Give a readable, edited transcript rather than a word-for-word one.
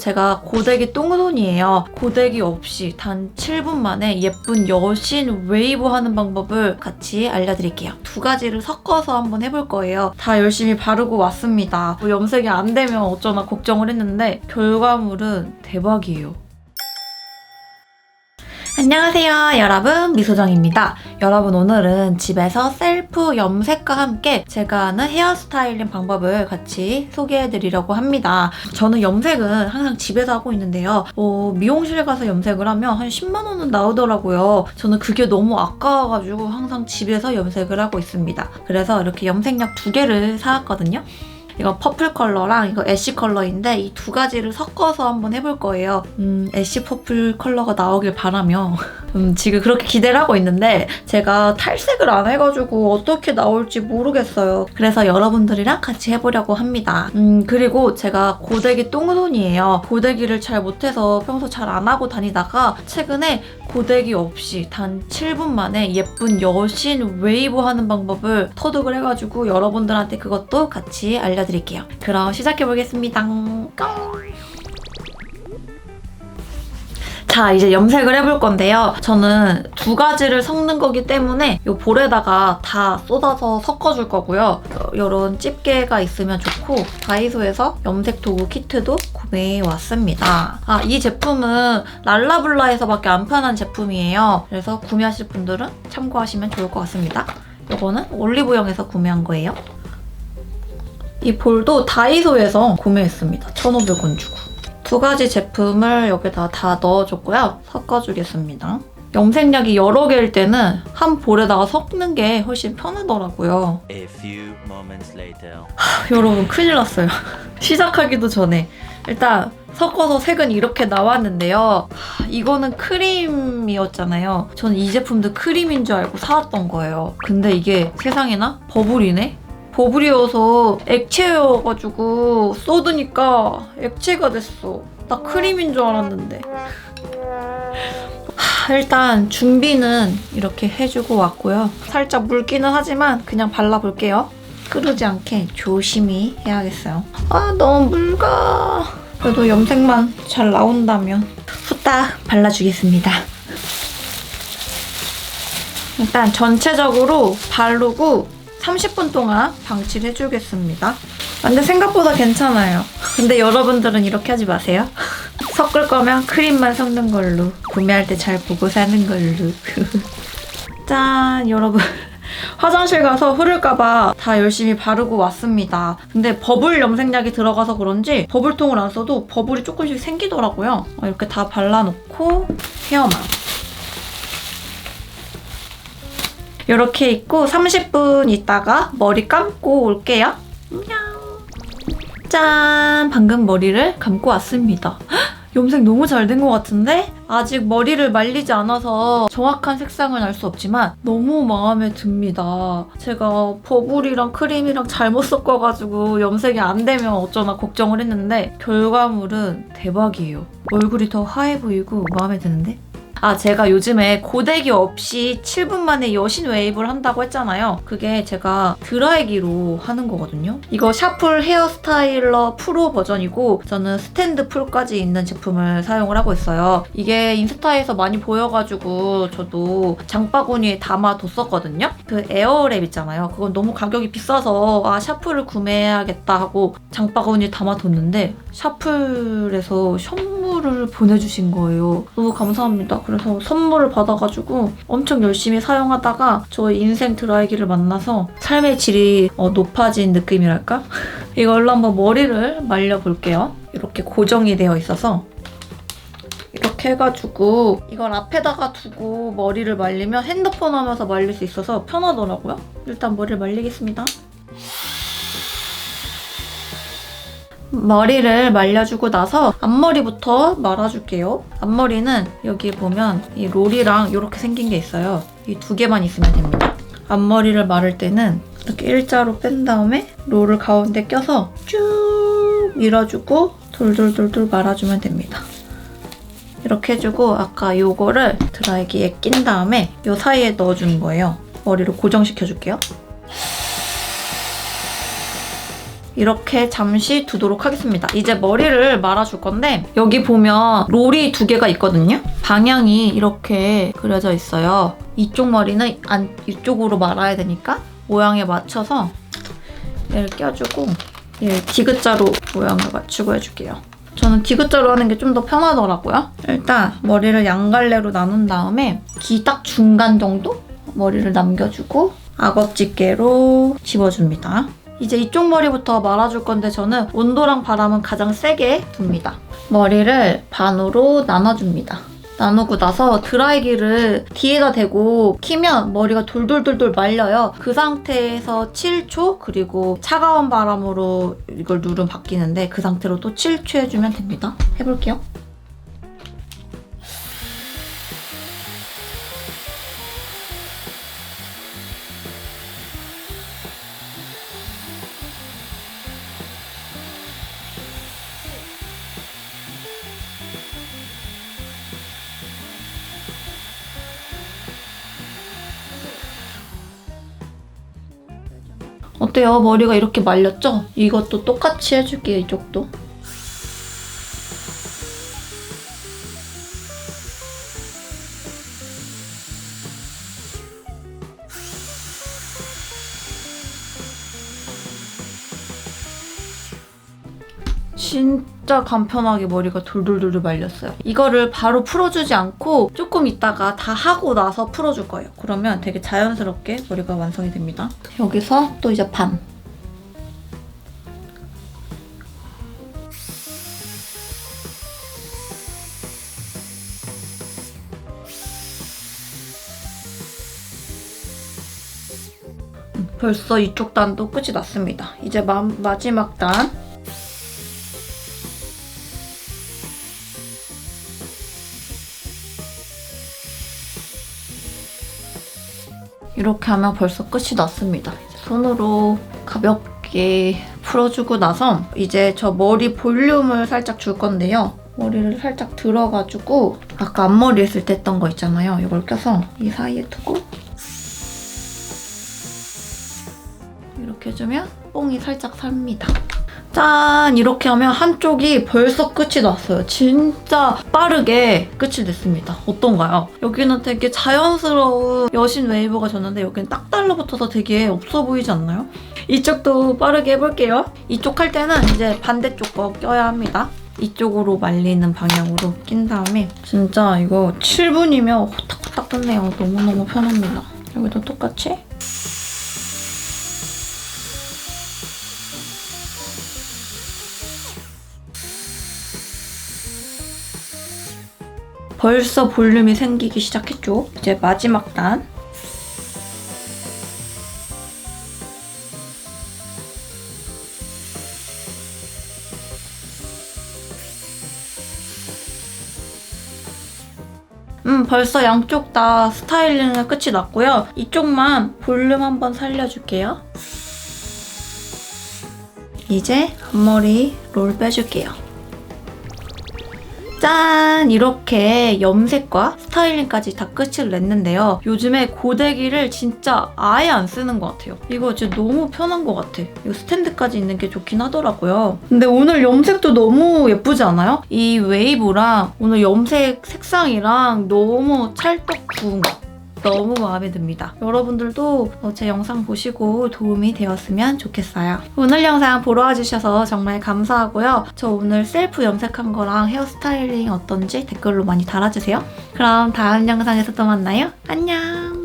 제가 고데기 똥손이에요. 고데기 없이 단 7분 만에 예쁜 여신 웨이브 하는 방법을 같이 알려드릴게요. 두 가지를 섞어서 한번 해볼 거예요. 다 열심히 바르고 왔습니다. 염색이 안 되면 어쩌나 걱정을 했는데 결과물은 대박이에요. 안녕하세요 여러분, 미소정입니다. 여러분, 오늘은 집에서 셀프 염색과 함께 제가 하는 헤어스타일링 방법을 같이 소개해드리려고 합니다. 저는 염색은 항상 집에서 하고 있는데요. 미용실 가서 염색을 하면 한 10만 원은 나오더라고요. 저는 그게 너무 아까워가지고 항상 집에서 염색을 하고 있습니다. 그래서 이렇게 염색약 2개를 사왔거든요. 이거 퍼플 컬러랑 이거 애쉬 컬러인데 이 두 가지를 섞어서 한번 해볼 거예요. 애쉬 퍼플 컬러가 나오길 바라며 지금 그렇게 기대를 하고 있는데 제가 탈색을 안 해가지고 어떻게 나올지 모르겠어요. 그래서 여러분들이랑 같이 해보려고 합니다. 그리고 제가 고데기 똥손이에요. 고데기를 잘 못해서 평소 잘 안 하고 다니다가 최근에 고데기 없이 단 7분 만에 예쁜 여신 웨이브 하는 방법을 터득을 해가지고 여러분들한테 그것도 같이 알려드릴게요. 그럼 시작해보겠습니다. 뿅! 자, 이제 염색을 해볼 건데요. 저는 두 가지를 섞는 거기 때문에 이 볼에다가 다 쏟아서 섞어줄 거고요. 이런 집게가 있으면 좋고 다이소에서 염색 도구 키트도 구매해 왔습니다. 이 제품은 랄라블라에서밖에 안 파는 제품이에요. 그래서 구매하실 분들은 참고하시면 좋을 것 같습니다. 이거는 올리브영에서 구매한 거예요. 이 볼도 다이소에서 구매했습니다. 1,500원 주고. 두 가지 제품을 여기다 다 넣어줬고요. 섞어주겠습니다. 염색약이 여러 개일 때는 한 볼에다가 섞는 게 훨씬 편하더라고요. A few moments later. 여러분, 큰일 났어요. 시작하기도 전에 일단 섞어서 색은 이렇게 나왔는데요. 이거는 크림이었잖아요. 저는 이 제품도 크림인 줄 알고 사왔던 거예요. 근데 이게 세상에나 버블이네? 버블이어서 액체여가지고 쏟으니까 액체가 됐어. 나 크림인 줄 알았는데. 일단 준비는 이렇게 해주고 왔고요. 살짝 묽기는 하지만 그냥 발라볼게요. 끄르지 않게 조심히 해야겠어요. 너무 묽어. 그래도 염색만 잘 나온다면 후딱 발라주겠습니다. 일단 전체적으로 바르고 30분 동안 방치를 해주겠습니다. 근데 생각보다 괜찮아요. 근데 여러분들은 이렇게 하지 마세요. 섞을 거면 크림만 섞는 걸로. 구매할 때 잘 보고 사는 걸로. 짠! 여러분, 화장실 가서 흐를까봐 다 열심히 바르고 왔습니다. 근데 버블 염색약이 들어가서 그런지 버블통을 안 써도 버블이 조금씩 생기더라고요. 이렇게 다 발라놓고 헤어만. 이렇게 있고 30분 있다가 머리 감고 올게요. 안녕. 짠! 방금 머리를 감고 왔습니다. 헉, 염색 너무 잘 된 것 같은데? 아직 머리를 말리지 않아서 정확한 색상은 알 수 없지만 너무 마음에 듭니다. 제가 버블이랑 크림이랑 잘못 섞어가지고 염색이 안 되면 어쩌나 걱정을 했는데 결과물은 대박이에요. 얼굴이 더 하얘 보이고 마음에 드는데? 제가 요즘에 고데기 없이 7분 만에 여신 웨이브를 한다고 했잖아요. 그게 제가 드라이기로 하는 거거든요. 이거 샤플 헤어스타일러 프로 버전이고 저는 스탠드 풀까지 있는 제품을 사용을 하고 있어요. 이게 인스타에서 많이 보여가지고 저도 장바구니에 담아뒀었거든요. 그 에어랩 있잖아요. 그건 너무 가격이 비싸서 샤플을 구매해야겠다 하고 장바구니에 담아뒀는데 샤플에서 선물을 보내주신 거예요. 너무 감사합니다. 그래서 선물을 받아가지고 엄청 열심히 사용하다가 저의 인생 드라이기를 만나서 삶의 질이 높아진 느낌이랄까? 이걸로 한번 머리를 말려볼게요. 이렇게 고정이 되어 있어서 이렇게 해가지고 이걸 앞에다가 두고 머리를 말리면 핸드폰 하면서 말릴 수 있어서 편하더라고요. 일단 머리를 말리겠습니다. 머리를 말려주고 나서 앞머리부터 말아줄게요. 앞머리는 여기 보면 이 롤이랑 이렇게 생긴 게 있어요. 이 2개만 있으면 됩니다. 앞머리를 마를 때는 이렇게 일자로 뺀 다음에 롤을 가운데 껴서 쭉 밀어주고 돌돌돌돌 말아주면 됩니다. 이렇게 해주고 아까 요거를 드라이기에 낀 다음에 요 사이에 넣어주는 거예요. 머리를 고정시켜줄게요. 이렇게 잠시 두도록 하겠습니다. 이제 머리를 말아줄 건데 여기 보면 롤이 2개가 있거든요. 방향이 이렇게 그려져 있어요. 이쪽 머리는 이쪽으로 말아야 되니까 모양에 맞춰서 얘를 껴주고 얘 디귿자로 모양을 맞추고 해줄게요. 저는 디귿자로 하는 게 좀 더 편하더라고요. 일단 머리를 양갈래로 나눈 다음에 귀 딱 중간 정도 머리를 남겨주고 악어집게로 집어줍니다. 이제 이쪽 머리부터 말아줄 건데 저는 온도랑 바람은 가장 세게 둡니다. 머리를 반으로 나눠줍니다. 나누고 나서 드라이기를 뒤에다 대고 키면 머리가 돌돌돌돌 말려요. 그 상태에서 7초 그리고 차가운 바람으로 이걸 누르면 바뀌는데 그 상태로 또 7초 해주면 됩니다. 해볼게요. 어때요? 머리가 이렇게 말렸죠? 이것도 똑같이 해줄게요, 이쪽도. 진짜 간편하게 머리가 돌돌돌돌 말렸어요. 이거를 바로 풀어주지 않고 조금 있다가 다 하고 나서 풀어줄 거예요. 그러면 되게 자연스럽게 머리가 완성이 됩니다. 여기서 또 이제 반. 벌써 이쪽 단도 끝이 났습니다. 이제 마지막 단. 이렇게 하면 벌써 끝이 났습니다. 손으로 가볍게 풀어주고 나서 이제 저 머리 볼륨을 살짝 줄 건데요. 머리를 살짝 들어가지고 아까 앞머리 했을 때 했던 거 있잖아요. 이걸 껴서 이 사이에 두고 이렇게 해주면 뽕이 살짝 삽니다. 짠! 이렇게 하면 한쪽이 벌써 끝이 났어요. 진짜 빠르게 끝이 됐습니다. 어떤가요? 여기는 되게 자연스러운 여신 웨이브가 졌는데 여기는 딱 달라붙어서 되게 없어 보이지 않나요? 이쪽도 빠르게 해볼게요. 이쪽 할 때는 이제 반대쪽 거 껴야 합니다. 이쪽으로 말리는 방향으로 낀 다음에 진짜 이거 7분이면 호딱호딱 끝내요. 너무너무 편합니다. 여기도 똑같이 벌써 볼륨이 생기기 시작했죠? 이제 마지막 단. 벌써 양쪽 다 스타일링은 끝이 났고요. 이쪽만 볼륨 한번 살려줄게요. 이제 앞머리 롤 빼줄게요. 짠! 이렇게 염색과 스타일링까지 다 끝을 냈는데요. 요즘에 고데기를 진짜 아예 안 쓰는 것 같아요. 이거 진짜 너무 편한 것 같아. 이거 스탠드까지 있는 게 좋긴 하더라고요. 근데 오늘 염색도 너무 예쁘지 않아요? 이 웨이브랑 오늘 염색 색상이랑 너무 찰떡 구운 거. 너무 마음에 듭니다. 여러분들도 제 영상 보시고 도움이 되었으면 좋겠어요. 오늘 영상 보러 와주셔서 정말 감사하고요. 저 오늘 셀프 염색한 거랑 헤어스타일링 어떤지 댓글로 많이 달아주세요. 그럼 다음 영상에서 또 만나요. 안녕!